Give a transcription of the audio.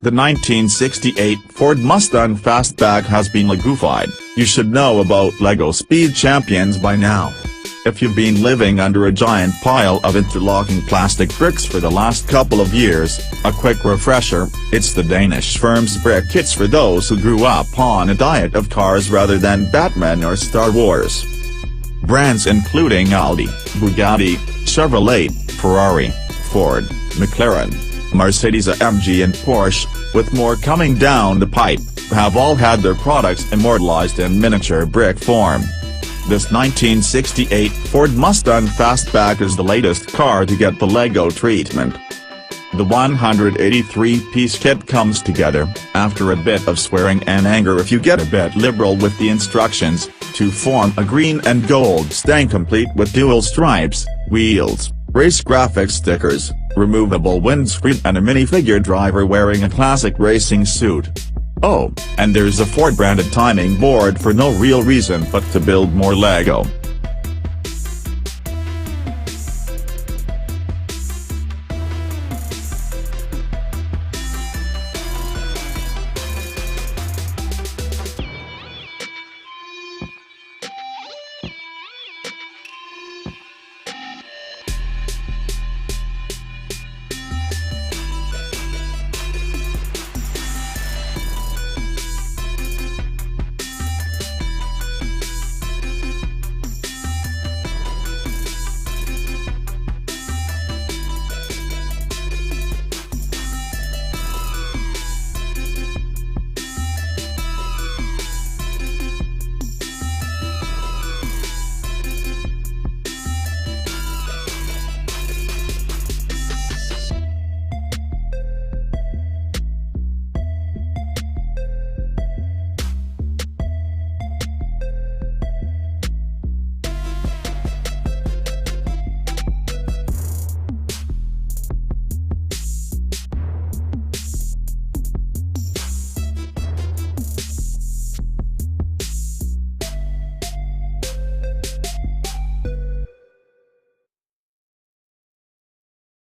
The 1968 Ford Mustang Fastback has been Legoified. You should know about LEGO Speed Champions by now. If you've been living under a giant pile of interlocking plastic bricks for the last couple of years, a quick refresher: it's the Danish firm's brick kits for those who grew up on a diet of cars rather than Batman or Star Wars. Brands including Audi, Bugatti, Chevrolet, Ferrari, Ford, McLaren, Mercedes-AMG and Porsche, with more coming down the pipe, have all had their products immortalized in miniature brick form. This 1968 Ford Mustang Fastback is the latest car to get the LEGO treatment. The 183-piece kit comes together, after a bit of swearing and anger if you get a bit liberal with the instructions, to form a green and gold Stang complete with dual stripes, wheels, race graphics stickers, removable windscreen and a minifigure driver wearing a classic racing suit. Oh, and there's a Ford-branded timing board for no real reason but to build more LEGO.